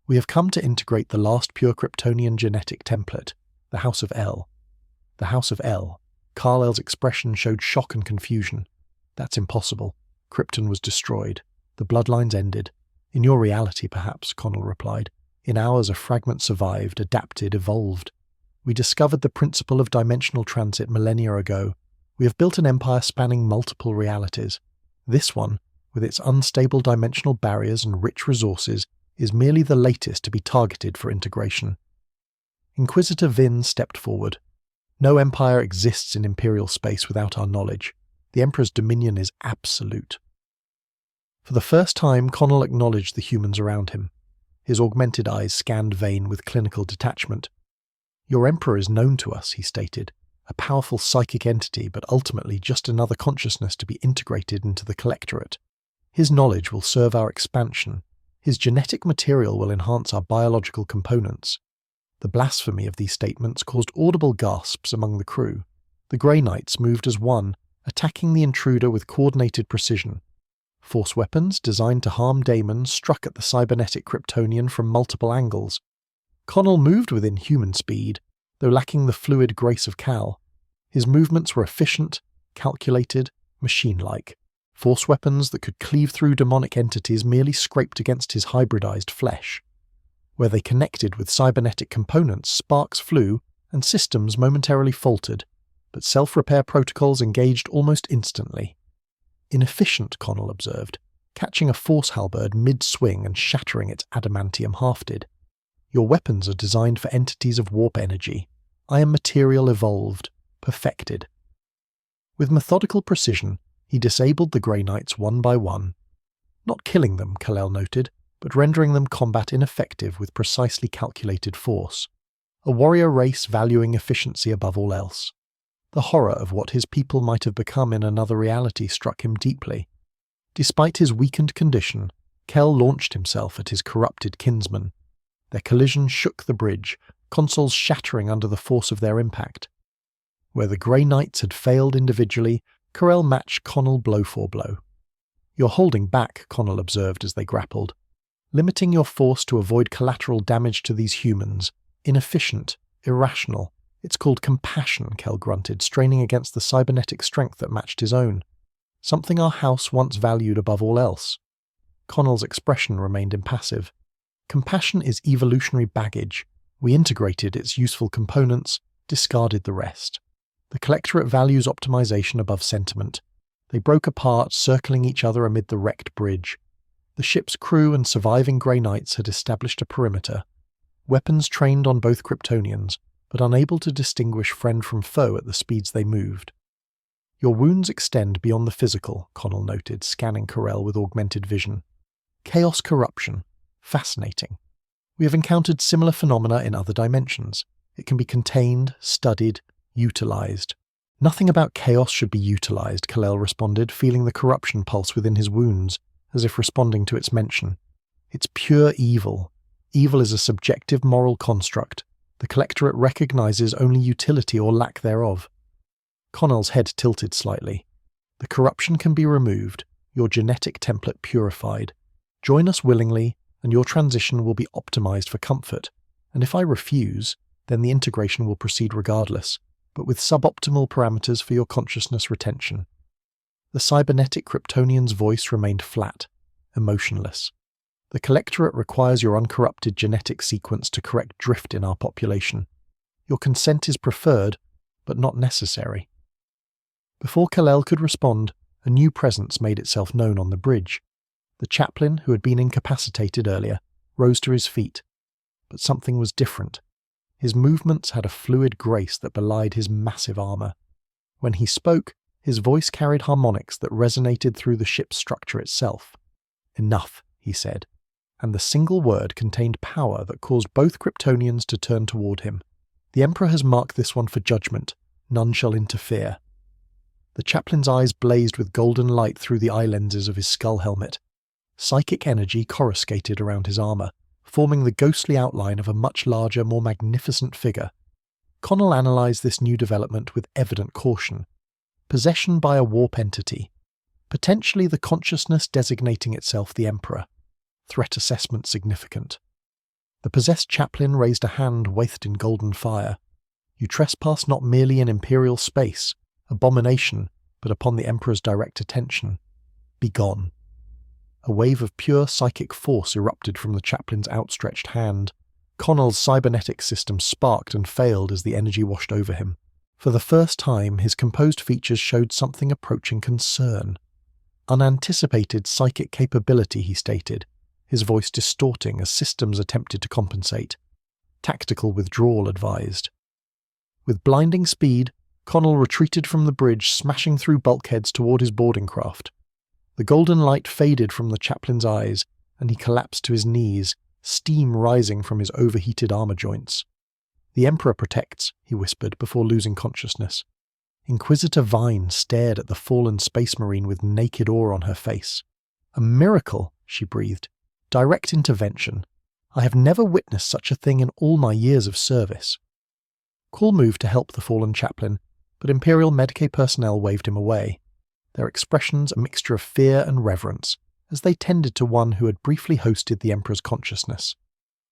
We have come to integrate the last pure Kryptonian genetic template, the House of El. The House of El. Kal-El's expression showed shock and confusion. That's impossible. Krypton was destroyed. The bloodlines ended. In your reality, perhaps, Connell replied. In ours, a fragment survived, adapted, evolved. We discovered the principle of dimensional transit millennia ago. We have built an empire spanning multiple realities. This one, with its unstable dimensional barriers and rich resources, is merely the latest to be targeted for integration. Inquisitor Vin stepped forward. No empire exists in Imperial space without our knowledge. The Emperor's dominion is absolute. For the first time, Connell acknowledged the humans around him. His augmented eyes scanned Vane with clinical detachment. Your Emperor is known to us, he stated. A powerful psychic entity, but ultimately just another consciousness to be integrated into the Collectorate. His knowledge will serve our expansion. His genetic material will enhance our biological components. The blasphemy of these statements caused audible gasps among the crew. The Grey Knights moved as one, attacking the intruder with coordinated precision. Force weapons designed to harm Damon struck at the cybernetic Kryptonian from multiple angles. Connell moved within human speed, though lacking the fluid grace of Kal. His movements were efficient, calculated, machine-like. Force weapons that could cleave through demonic entities merely scraped against his hybridized flesh. Where they connected with cybernetic components, sparks flew and systems momentarily faltered, but self-repair protocols engaged almost instantly. Inefficient, Connell observed, catching a force halberd mid-swing and shattering its adamantium hafted. Your weapons are designed for entities of warp energy. I am material evolved, perfected. With methodical precision, he disabled the Grey Knights one by one. Not killing them, Kal-El noted, but rendering them combat ineffective with precisely calculated force. A warrior race valuing efficiency above all else. The horror of what his people might have become in another reality struck him deeply. Despite his weakened condition, Kel launched himself at his corrupted kinsman. Their collision shook the bridge, consoles shattering under the force of their impact. Where the Grey Knights had failed individually, Corell matched Connell blow for blow. "You're holding back," Connell observed as they grappled. "Limiting your force to avoid collateral damage to these humans. Inefficient. Irrational. It's called compassion," Kell grunted, straining against the cybernetic strength that matched his own. "Something our house once valued above all else." Connell's expression remained impassive. "Compassion is evolutionary baggage. We integrated its useful components, discarded the rest. The Collectorate values optimization above sentiment. They broke apart, circling each other amid the wrecked bridge. The ship's crew and surviving Grey Knights had established a perimeter. Weapons trained on both Kryptonians, but unable to distinguish friend from foe at the speeds they moved. "Your wounds extend beyond the physical," Connell noted, scanning Corell with augmented vision. "Chaos corruption. Fascinating. We have encountered similar phenomena in other dimensions. It can be contained, studied, utilized." "Nothing about chaos should be utilized," Kalel responded, feeling the corruption pulse within his wounds, as if responding to its mention. "It's pure evil. Evil is a subjective moral construct. The Collectorate recognizes only utility or lack thereof." Connell's head tilted slightly. "The corruption can be removed, your genetic template purified. Join us willingly, and your transition will be optimized for comfort. And if I refuse, then the integration will proceed regardless, but with suboptimal parameters for your consciousness retention." The cybernetic Kryptonian's voice remained flat, emotionless. "The Collectorate requires your uncorrupted genetic sequence to correct drift in our population. Your consent is preferred, but not necessary." Before Kalel could respond, a new presence made itself known on the bridge. The chaplain, who had been incapacitated earlier, rose to his feet. But something was different. His movements had a fluid grace that belied his massive armor. When he spoke, his voice carried harmonics that resonated through the ship's structure itself. "Enough," he said, and the single word contained power that caused both Kryptonians to turn toward him. "The Emperor has marked this one for judgment. None shall interfere." The chaplain's eyes blazed with golden light through the eye lenses of his skull helmet. Psychic energy coruscated around his armor, forming the ghostly outline of a much larger, more magnificent figure. Connell analyzed this new development with evident caution. Possession by a warp entity. Potentially the consciousness designating itself the Emperor. Threat assessment significant. The possessed chaplain raised a hand wreathed in golden fire. "You trespass not merely in Imperial space, abomination, but upon the Emperor's direct attention. Begone." A wave of pure psychic force erupted from the chaplain's outstretched hand. Connell's cybernetic system sparked and failed as the energy washed over him. For the first time, his composed features showed something approaching concern. "Unanticipated psychic capability," he stated, his voice distorting as systems attempted to compensate. "Tactical withdrawal advised." With blinding speed, Connell retreated from the bridge, smashing through bulkheads toward his boarding craft. The golden light faded from the chaplain's eyes, and he collapsed to his knees, steam rising from his overheated armor joints. "The Emperor protects," he whispered before losing consciousness. Inquisitor Vine stared at the fallen space marine with naked awe on her face. "A miracle," she breathed. "Direct intervention. I have never witnessed such a thing in all my years of service." Call moved to help the fallen chaplain, but Imperial Medicae personnel waved him away. Their expressions a mixture of fear and reverence, as they tended to one who had briefly hosted the Emperor's consciousness.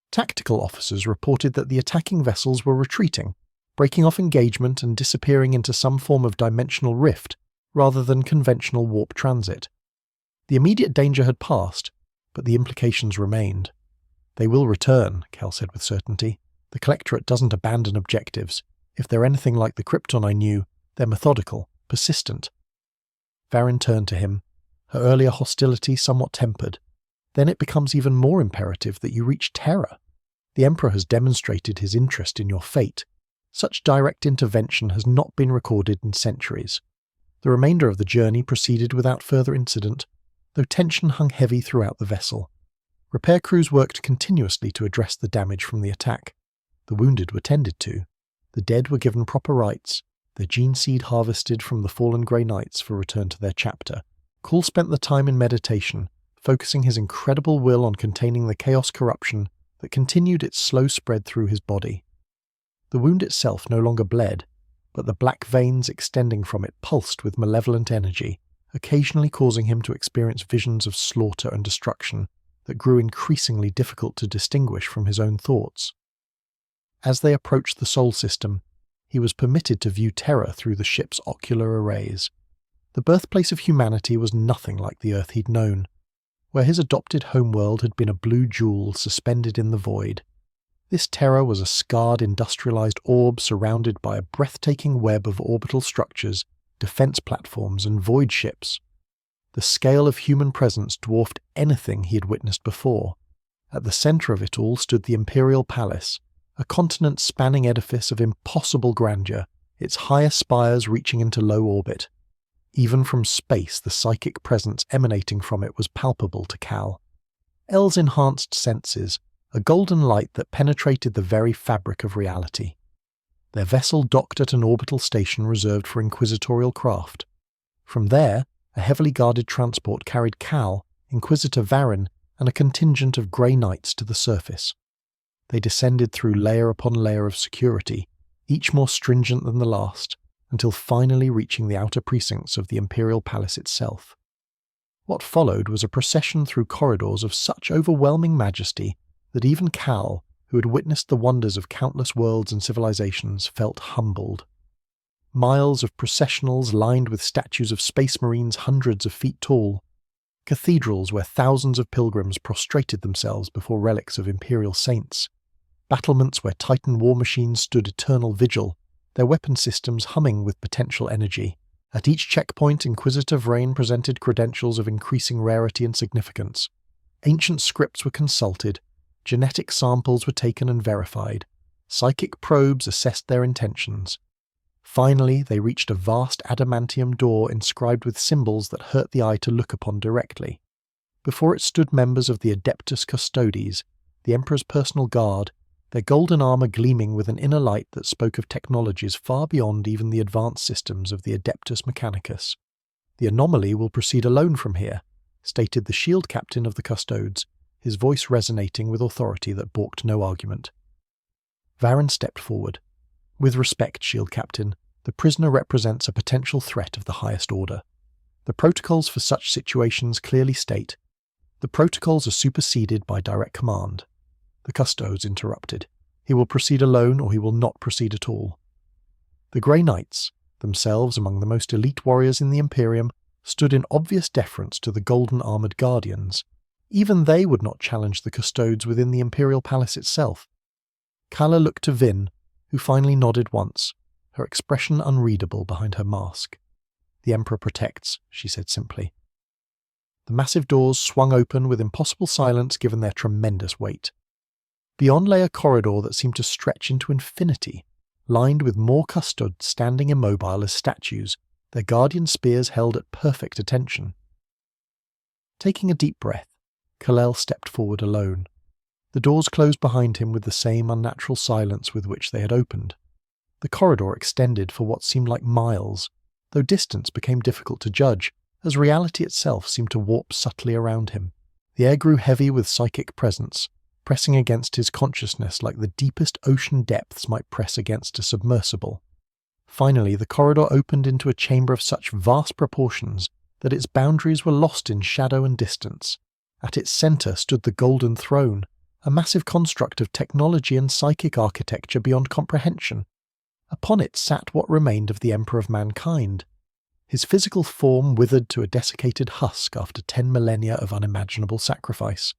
Tactical officers reported that the attacking vessels were retreating, breaking off engagement and disappearing into some form of dimensional rift, rather than conventional warp transit. The immediate danger had passed, but the implications remained. "They will return," Cal said with certainty. "The Collectorate doesn't abandon objectives. If they're anything like the Krypton I knew, they're methodical, persistent." Varin turned to him, her earlier hostility somewhat tempered. "Then it becomes even more imperative that you reach Terra. The Emperor has demonstrated his interest in your fate. Such direct intervention has not been recorded in centuries." The remainder of the journey proceeded without further incident, though tension hung heavy throughout the vessel. Repair crews worked continuously to address the damage from the attack. The wounded were tended to. The dead were given proper rites, their gene seed harvested from the fallen Grey Knights for return to their chapter. Cal spent the time in meditation, focusing his incredible will on containing the chaos corruption that continued its slow spread through his body. The wound itself no longer bled, but the black veins extending from it pulsed with malevolent energy, occasionally causing him to experience visions of slaughter and destruction that grew increasingly difficult to distinguish from his own thoughts. As they approached the Sol system, he was permitted to view terror through the ship's ocular arrays. The birthplace of humanity was nothing like the Earth he'd known, where his adopted homeworld had been a blue jewel suspended in the void. This terror was a scarred industrialized orb surrounded by a breathtaking web of orbital structures, defense platforms, and void ships. The scale of human presence dwarfed anything he had witnessed before. At the center of it all stood the Imperial Palace, a continent-spanning edifice of impossible grandeur, its highest spires reaching into low orbit. Even from space, the psychic presence emanating from it was palpable to Cal. El's enhanced senses, a golden light that penetrated the very fabric of reality. Their vessel docked at an orbital station reserved for inquisitorial craft. From there, a heavily guarded transport carried Cal, Inquisitor Varen, and a contingent of Grey Knights to the surface. They descended through layer upon layer of security, each more stringent than the last, until finally reaching the outer precincts of the Imperial Palace itself. What followed was a procession through corridors of such overwhelming majesty that even Cal, who had witnessed the wonders of countless worlds and civilizations, felt humbled. Miles of processionals lined with statues of space marines hundreds of feet tall, cathedrals where thousands of pilgrims prostrated themselves before relics of Imperial saints, battlements where Titan war machines stood eternal vigil, their weapon systems humming with potential energy. At each checkpoint, Inquisitor Vrain presented credentials of increasing rarity and significance. Ancient scripts were consulted, genetic samples were taken and verified, psychic probes assessed their intentions. Finally, they reached a vast adamantium door inscribed with symbols that hurt the eye to look upon directly. Before it stood members of the Adeptus Custodes, the Emperor's personal guard, their golden armor gleaming with an inner light that spoke of technologies far beyond even the advanced systems of the Adeptus Mechanicus. "The anomaly will proceed alone from here," stated the shield captain of the Custodes, his voice resonating with authority that balked no argument. Varen stepped forward. "With respect, shield captain, the prisoner represents a potential threat of the highest order. The protocols for such situations clearly state, the protocols are superseded by direct command." The Custodes interrupted. "He will proceed alone or he will not proceed at all." The Grey Knights, themselves among the most elite warriors in the Imperium, stood in obvious deference to the golden-armoured guardians. Even they would not challenge the Custodes within the Imperial Palace itself. Kala looked to Vin, who finally nodded once, her expression unreadable behind her mask. "The Emperor protects," she said simply. The massive doors swung open with impossible silence given their tremendous weight. Beyond lay a corridor that seemed to stretch into infinity, lined with more custodes standing immobile as statues, their guardian spears held at perfect attention. Taking a deep breath, Kalel stepped forward alone. The doors closed behind him with the same unnatural silence with which they had opened. The corridor extended for what seemed like miles, though distance became difficult to judge, as reality itself seemed to warp subtly around him. The air grew heavy with psychic presence, pressing against his consciousness like the deepest ocean depths might press against a submersible. Finally, the corridor opened into a chamber of such vast proportions that its boundaries were lost in shadow and distance. At its center stood the Golden Throne, a massive construct of technology and psychic architecture beyond comprehension. Upon it sat what remained of the Emperor of Mankind. His physical form withered to a desiccated husk after 10 millennia of unimaginable sacrifice,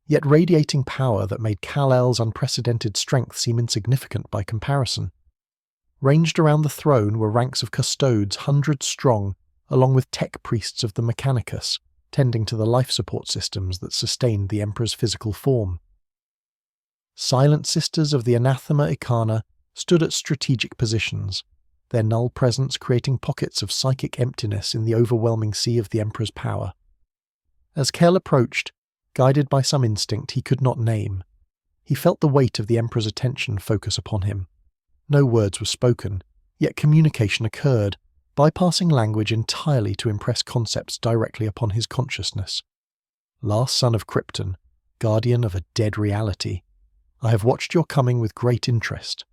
yet radiating power that made Kal-El's unprecedented strength seem insignificant by comparison. Ranged around the throne were ranks of custodes hundreds strong, along with tech priests of the Mechanicus, tending to the life support systems that sustained the Emperor's physical form. Silent Sisters of the Anathema Icana stood at strategic positions, their null presence creating pockets of psychic emptiness in the overwhelming sea of the Emperor's power. As Kel approached, guided by some instinct he could not name, he felt the weight of the Emperor's attention focus upon him. No words were spoken, yet communication occurred, bypassing language entirely to impress concepts directly upon his consciousness. "Last son of Krypton, guardian of a dead reality, I have watched your coming with great interest."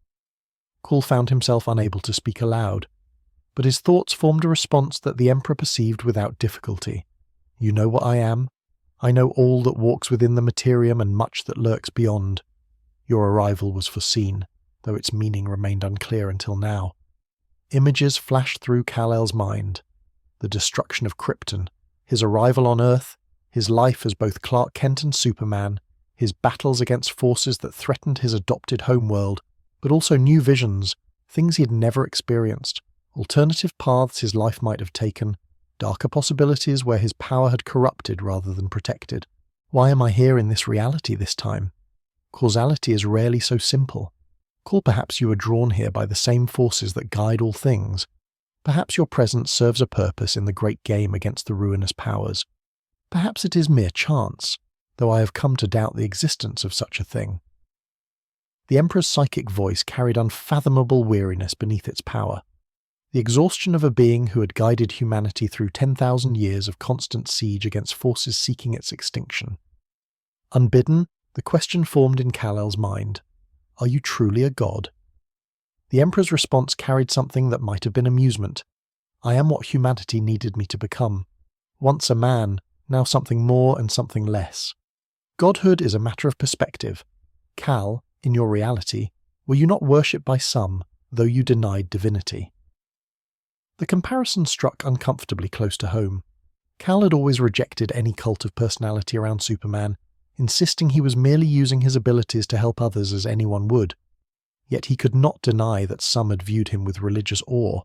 Cal found himself unable to speak aloud. but his thoughts formed a response that the Emperor perceived without difficulty. You know what I am? I know all that walks within the materium and much that lurks beyond. Your arrival was foreseen, though its meaning remained unclear until now. Images flashed through Kal-El's mind. The destruction of Krypton, his arrival on Earth, his life as both Clark Kent and Superman, his battles against forces that threatened his adopted homeworld, but also new visions, things he had never experienced, alternative paths his life might have taken, darker possibilities where his power had corrupted rather than protected. Why am I here in this reality this time? Causality is rarely so simple. Call perhaps you are drawn here by the same forces that guide all things. Perhaps your presence serves a purpose in the great game against the ruinous powers. Perhaps it is mere chance, though I have come to doubt the existence of such a thing. The Emperor's psychic voice carried unfathomable weariness beneath its power. The exhaustion of a being who had guided humanity through 10,000 years of constant siege against forces seeking its extinction. Unbidden, the question formed in Kal-El's mind. Are you truly a god? The Emperor's response carried something that might have been amusement. I am what humanity needed me to become. Once a man, now something more and something less. Godhood is a matter of perspective. Kal, in your reality, were you not worshipped by some, though you denied divinity? The comparison struck uncomfortably close to home. Kal had always rejected any cult of personality around Superman, insisting he was merely using his abilities to help others as anyone would. Yet he could not deny that some had viewed him with religious awe,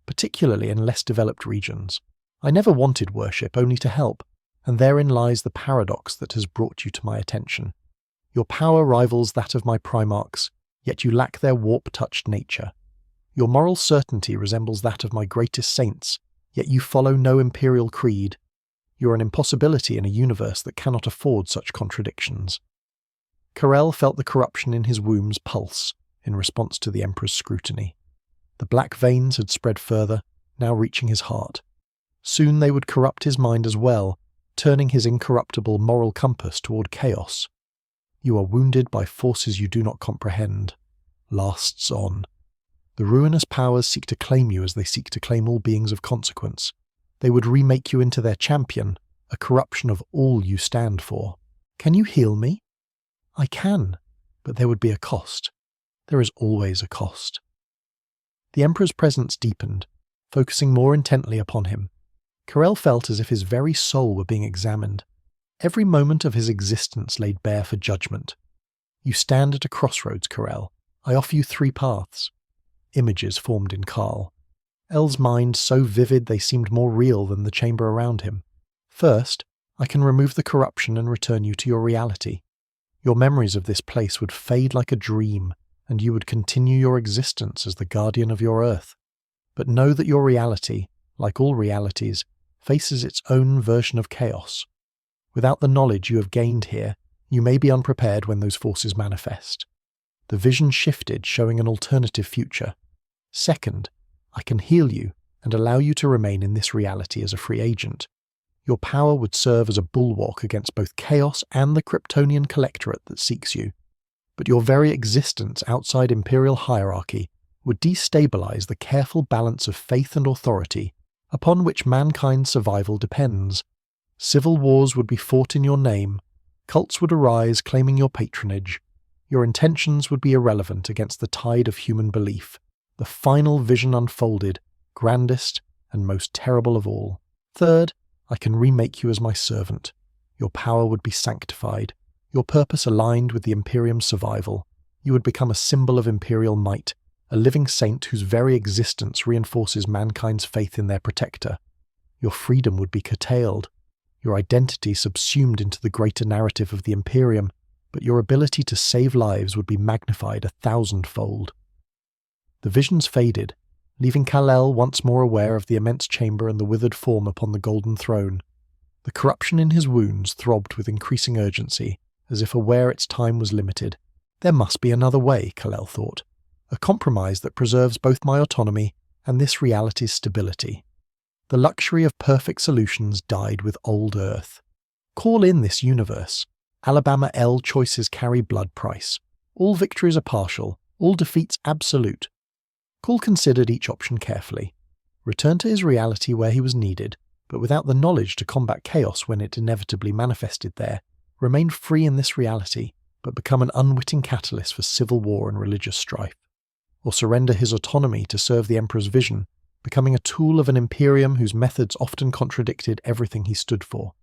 particularly in less developed regions. I never wanted worship, only to help, and therein lies the paradox that has brought you to my attention. Your power rivals that of my Primarchs, yet you lack their warp-touched nature. Your moral certainty resembles that of my greatest saints, yet you follow no imperial creed. You are an impossibility in a universe that cannot afford such contradictions. Kal-El felt the corruption in his womb's pulse, in response to the Emperor's scrutiny. The black veins had spread further, now reaching his heart. Soon they would corrupt his mind as well, turning his incorruptible moral compass toward chaos. You are wounded by forces you do not comprehend. Lasts on. The ruinous powers seek to claim you as they seek to claim all beings of consequence. They would remake you into their champion, a corruption of all you stand for. Can you heal me? I can, but there would be a cost. There is always a cost. The Emperor's presence deepened, focusing more intently upon him. Kal-El felt as if his very soul were being examined. Every moment of his existence laid bare for judgment. You stand at a crossroads, Kal-El. I offer you 3 paths. Images formed in Kal-El's mind so vivid they seemed more real than the chamber around him. First, I can remove the corruption and return you to your reality. Your memories of this place would fade like a dream, and you would continue your existence as the guardian of your Earth. But know that your reality, like all realities, faces its own version of chaos. Without the knowledge you have gained here, you may be unprepared when those forces manifest. The vision shifted, showing an alternative future. Second, I can heal you and allow you to remain in this reality as a free agent. Your power would serve as a bulwark against both chaos and the Kryptonian collectorate that seeks you. But your very existence outside imperial hierarchy would destabilize the careful balance of faith and authority upon which mankind's survival depends. Civil wars would be fought in your name, cults would arise claiming your patronage. Your intentions would be irrelevant against the tide of human belief. The final vision unfolded, grandest and most terrible of all. Third, I can remake you as my servant. Your power would be sanctified, your purpose aligned with the Imperium's survival. You would become a symbol of imperial might, a living saint whose very existence reinforces mankind's faith in their protector. Your freedom would be curtailed, your identity subsumed into the greater narrative of the Imperium, but your ability to save lives would be magnified 1,000-fold. The visions faded, leaving Kal-El once more aware of the immense chamber and the withered form upon the golden throne. The corruption in his wounds throbbed with increasing urgency, as if aware its time was limited. There must be another way, Kal-El thought, a compromise that preserves both my autonomy and this reality's stability. The luxury of perfect solutions died with old Earth. Call in this universe. Alabama L choices carry blood price. All victories are partial, all defeats absolute. Call considered each option carefully. return to his reality where he was needed, but without the knowledge to combat chaos when it inevitably manifested there, remain free in this reality, but become an unwitting catalyst for civil war and religious strife, or surrender his autonomy to serve the Emperor's vision, becoming a tool of an imperium whose methods often contradicted everything he stood for.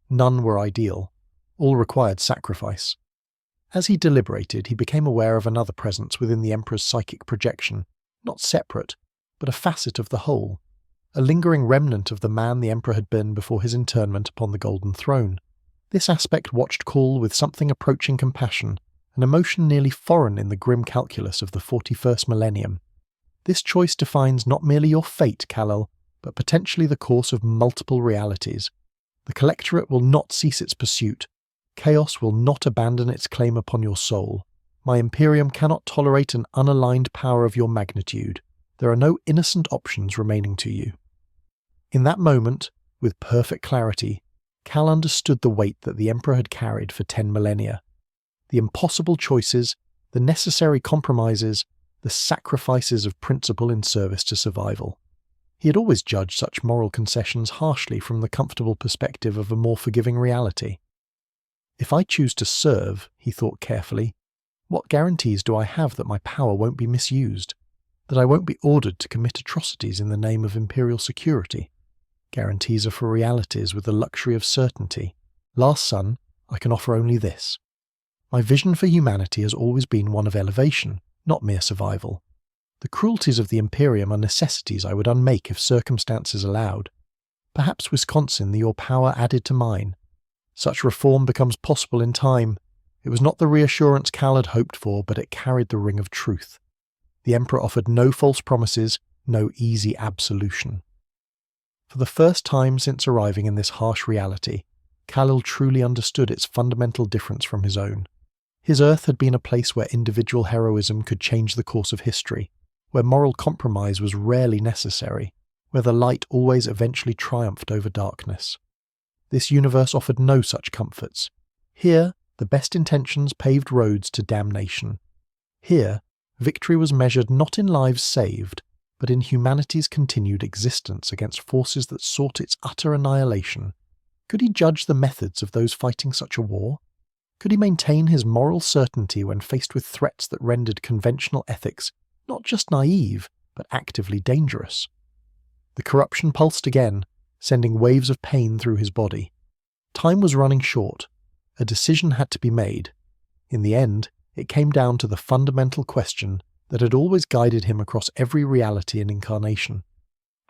None were ideal, all required sacrifice. As he deliberated, he became aware of another presence within the Emperor's psychic projection, not separate, but a facet of the whole, a lingering remnant of the man the Emperor had been before his internment upon the Golden Throne. This aspect watched Call with something approaching compassion, an emotion nearly foreign in the grim calculus of the 41st millennium. This choice defines not merely your fate, Kal-El, but potentially the course of multiple realities. The Collectorate will not cease its pursuit. Chaos will not abandon its claim upon your soul. My Imperium cannot tolerate an unaligned power of your magnitude. There are no innocent options remaining to you. In that moment, with perfect clarity, Cal understood the weight that the Emperor had carried for 10 millennia. The impossible choices, the necessary compromises, the sacrifices of principle in service to survival. He had always judged such moral concessions harshly from the comfortable perspective of a more forgiving reality. If I choose to serve, he thought carefully, what guarantees do I have that my power won't be misused? That I won't be ordered to commit atrocities in the name of imperial security? Guarantees are for realities with the luxury of certainty. Last son, I can offer only this. My vision for humanity has always been one of elevation, not mere survival. The cruelties of the Imperium are necessities I would unmake if circumstances allowed. Perhaps Wisconsin, your power added to mine. Such reform becomes possible in time. It was not the reassurance Cal had hoped for, but it carried the ring of truth. The Emperor offered no false promises, no easy absolution. For the first time since arriving in this harsh reality, Kal-El truly understood its fundamental difference from his own. His Earth had been a place where individual heroism could change the course of history, where moral compromise was rarely necessary, where the light always eventually triumphed over darkness. This universe offered no such comforts. Here, the best intentions paved roads to damnation. Here, victory was measured not in lives saved, but in humanity's continued existence against forces that sought its utter annihilation. Could he judge the methods of those fighting such a war? Could he maintain his moral certainty when faced with threats that rendered conventional ethics not just naive, but actively dangerous? The corruption pulsed again, sending waves of pain through his body. Time was running short. A decision had to be made. In the end, it came down to the fundamental question that had always guided him across every reality and incarnation.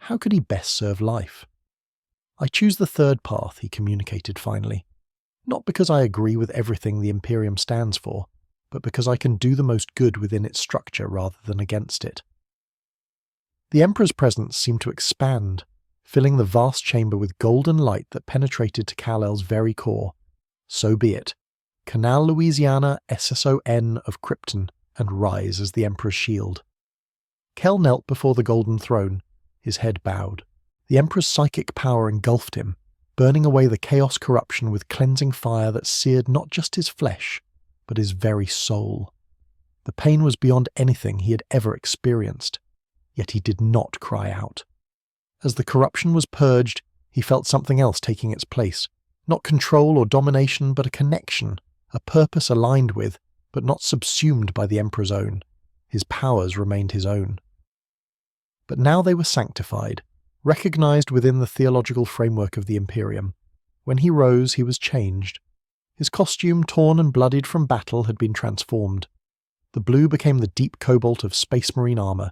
How could he best serve life? I choose the third path, he communicated finally. Not because I agree with everything the Imperium stands for, but because I can do the most good within its structure rather than against it. The Emperor's presence seemed to expand, filling the vast chamber with golden light that penetrated to Kal-El's very core. So be it. Canal Louisiana SSON of Krypton, and rise as the Emperor's shield. Kel knelt before the Golden Throne, his head bowed. The Emperor's psychic power engulfed him, burning away the chaos corruption with cleansing fire that seared not just his flesh, but his very soul. The pain was beyond anything he had ever experienced, yet he did not cry out. As the corruption was purged, he felt something else taking its place, not control or domination, but a connection, a purpose aligned with, but not subsumed by the Emperor's own. His powers remained his own. But now they were sanctified, recognized within the theological framework of the Imperium. When he rose, he was changed. His costume, torn and bloodied from battle, had been transformed. The blue became the deep cobalt of Space Marine armor,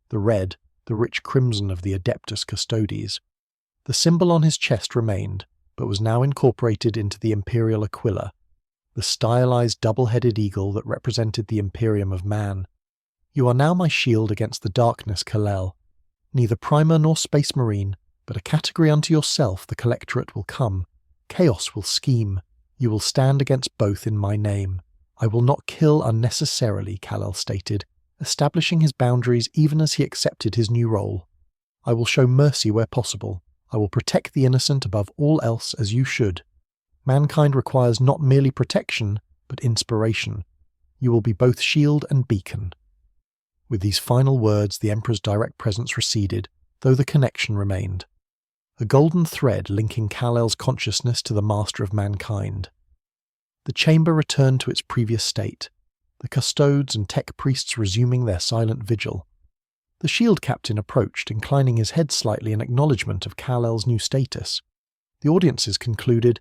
the red, the rich crimson of the Adeptus Custodes. The symbol on his chest remained, but was now incorporated into the Imperial Aquila, the stylized double-headed eagle that represented the Imperium of man. You are now my shield against the darkness, Kal-El. Neither primer nor space marine, but a category unto yourself the Collectorate will come. Chaos will scheme. You will stand against both in my name. I will not kill unnecessarily, Kal-El stated, establishing his boundaries even as he accepted his new role. I will show mercy where possible. I will protect the innocent above all else as you should. Mankind requires not merely protection, but inspiration. You will be both shield and beacon. With these final words, the Emperor's direct presence receded, though the connection remained. A golden thread linking Kal-El's consciousness to the master of mankind. The chamber returned to its previous state, the custodes and tech priests resuming their silent vigil. The shield captain approached, inclining his head slightly in acknowledgement of Kal-El's new status. The audiences concluded,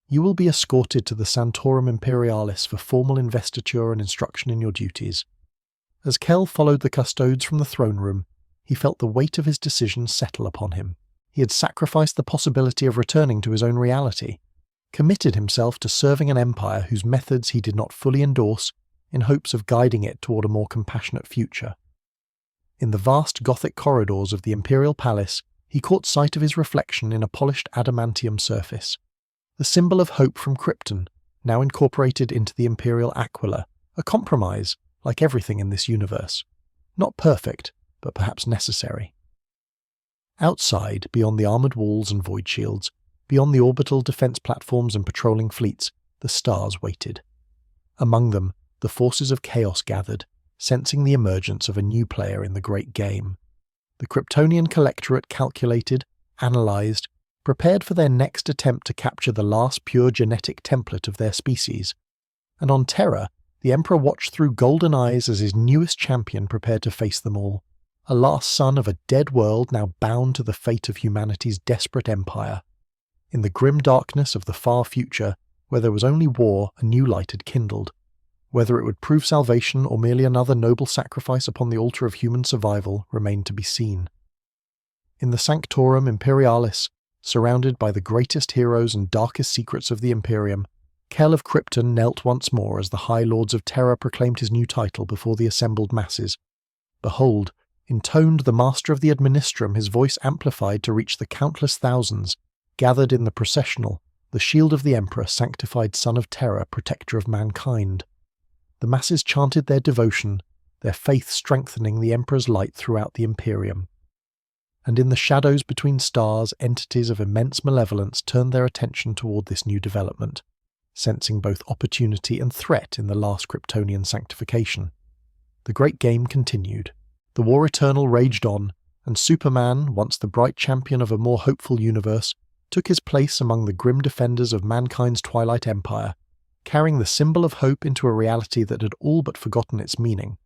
"You will be escorted to the Santorum Imperialis for formal investiture and instruction in your duties." As Kel followed the custodes from the throne room, he felt the weight of his decision settle upon him. He had sacrificed the possibility of returning to his own reality, committed himself to serving an empire whose methods he did not fully endorse in hopes of guiding it toward a more compassionate future. In the vast Gothic corridors of the Imperial Palace, he caught sight of his reflection in a polished adamantium surface, the symbol of hope from Krypton, now incorporated into the Imperial Aquila, a compromise, like everything in this universe. Not perfect, but perhaps necessary. Outside, beyond the armoured walls and void shields, beyond the orbital defence platforms and patrolling fleets, the stars waited. Among them, the forces of chaos gathered, sensing the emergence of a new player in the great game. The Kryptonian Collectorate calculated, analysed, prepared for their next attempt to capture the last pure genetic template of their species. And on Terra, the Emperor watched through golden eyes as his newest champion prepared to face them all, a last son of a dead world now bound to the fate of humanity's desperate empire. In the grim darkness of the far future, where there was only war, a new light had kindled. Whether it would prove salvation or merely another noble sacrifice upon the altar of human survival remained to be seen. In the Sanctorum Imperialis, surrounded by the greatest heroes and darkest secrets of the Imperium, Kel of Krypton knelt once more as the High Lords of Terra proclaimed his new title before the assembled masses. Behold, intoned the Master of the Administrum, his voice amplified to reach the countless thousands, gathered in the processional, the shield of the Emperor, sanctified Son of Terra, protector of mankind. The masses chanted their devotion, their faith strengthening the Emperor's light throughout the Imperium. And in the shadows between stars, entities of immense malevolence turned their attention toward this new development, sensing both opportunity and threat in the last Kryptonian sanctification. The great game continued. The war eternal raged on, and Superman, once the bright champion of a more hopeful universe, took his place among the grim defenders of mankind's twilight empire, carrying the symbol of hope into a reality that had all but forgotten its meaning.